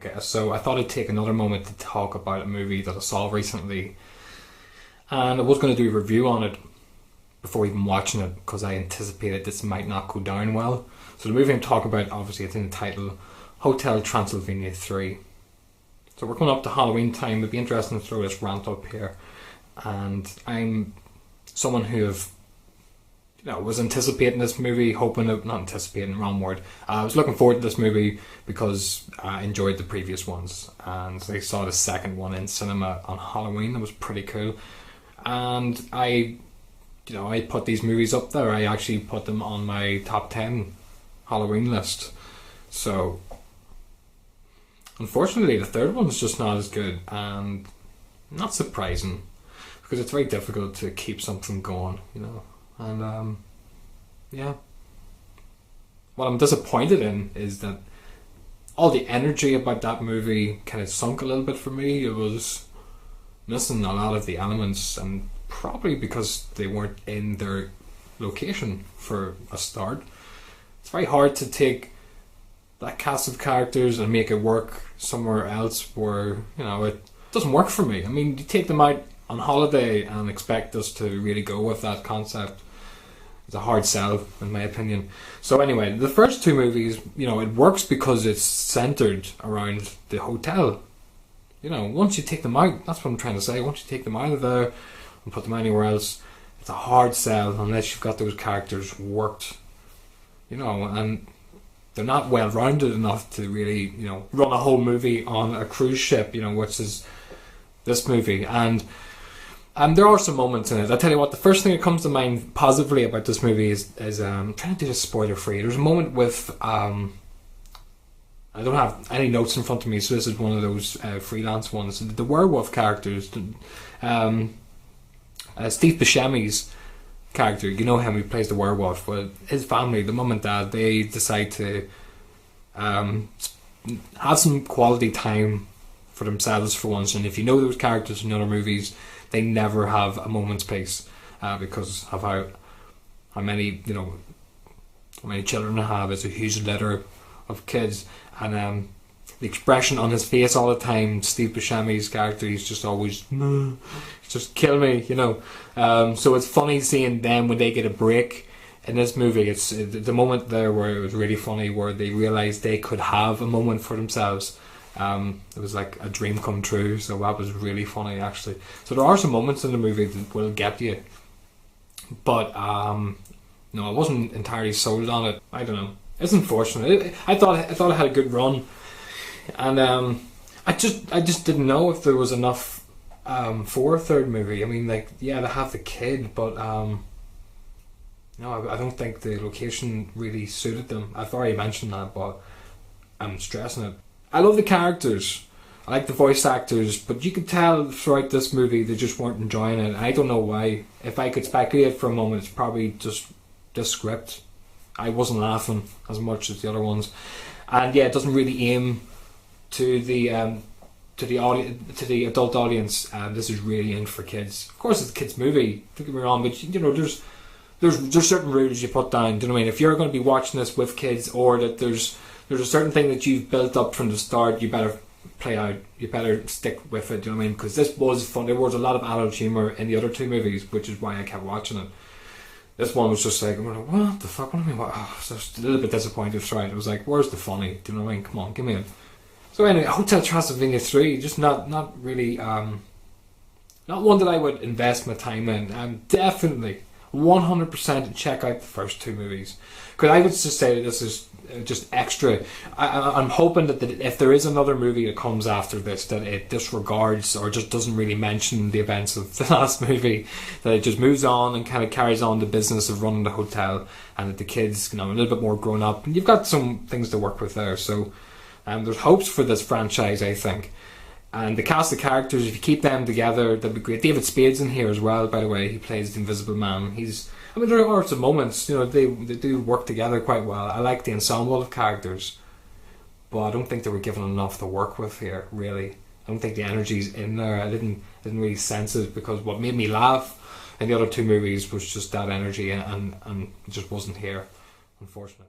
Okay, so I thought I'd take another moment to talk about a movie that I saw recently, and I was going to do a review on it before even watching it because I anticipated this might not go down well. So the movie I'm talking about, obviously it's in the title, Hotel Transylvania 3. So we're coming up to Halloween time. It'd be interesting to throw this rant up here. And I'm someone who was anticipating this movie, not anticipating, wrong word. I was looking forward to this movie because I enjoyed the previous ones, and I saw the second one in cinema on Halloween. It was pretty cool, and I put these movies up there. I actually put them on my top 10 Halloween list. So unfortunately, the third one's just not as good, and not surprising because it's very difficult to keep something going, And what I'm disappointed in is that all the energy about that movie kind of sunk a little bit for me. It was missing a lot of the elements, and probably because they weren't in their location for a start. It's very hard to take that cast of characters and make it work somewhere else where, it doesn't work for me. I mean, you take them out on holiday and expect us to really go with that concept. It's a hard sell, in my opinion. So anyway, the first two movies, it works because it's centered around the hotel. Once you take them out, that's what I'm trying to say, once you take them out of there and put them anywhere else, it's a hard sell unless you've got those characters worked, and they're not well rounded enough to really, run a whole movie on a cruise ship, which is this movie. And there are some moments in it. I'll tell you what, the first thing that comes to mind positively about this movie is I'm trying to do this spoiler free. There's a moment with I don't have any notes in front of me, so this is one of those freelance ones. The werewolf characters, Steve Buscemi's character, him who plays the werewolf, but his family, the mum and dad, they decide to have some quality time for themselves for once. And if you know those characters in other movies, they never have a moment's peace because of how many children I have. It's a huge litter of kids, and the expression on his face all the time, Steve Buscemi's character, he's just always just kill me, so it's funny seeing them when they get a break in this movie. It's the moment there where it was really funny, where they realised they could have a moment for themselves. It was like a dream come true, so that was really funny actually. So there are some moments in the movie that will get you, but no, I wasn't entirely sold on it. I don't know, it's unfortunate. I thought it had a good run, and I just didn't know if there was enough for a third movie. I mean, they have the kid, but no, I don't think the location really suited them. I've already mentioned that, but I'm stressing it. I love the characters, I like the voice actors, but you could tell throughout this movie they just weren't enjoying it. I don't know why. If I could speculate for a moment, it's probably just the script. I wasn't laughing as much as the other ones, and it doesn't really aim to the adult audience. This is really aimed for kids. Of course, it's a kids' movie. Don't get me wrong, but there's certain rules you put down. Do you know what I mean? If you're going to be watching this with kids, or that there's a certain thing that you've built up from the start, you better play out. You better stick with it. Do you know what I mean? Because this was fun. There was a lot of adult humour in the other two movies, which is why I kept watching it. This one was just like, what the fuck? What do I mean? I was just a little bit disappointed throughout. It was like, where's the funny? Do you know what I mean? Come on, give me it. So anyway, Hotel Transylvania 3, just not really, not one that I would invest my time in. Definitely 100% check out the first two movies, because I would just say that this is just extra. I'm hoping that if there is another movie that comes after this, that it disregards or just doesn't really mention the events of the last movie, that it just moves on and kind of carries on the business of running the hotel, and that the kids, a little bit more grown up, and you've got some things to work with there. So there's hopes for this franchise, I think. And the cast of characters, if you keep them together, that'd be great. David Spade's in here as well, by the way. He plays the Invisible Man. There are some moments, they do work together quite well. I like the ensemble of characters, but I don't think they were given enough to work with here, really. I don't think the energy's in there. I didn't really sense it, because what made me laugh in the other two movies was just that energy, and it just wasn't here, unfortunately.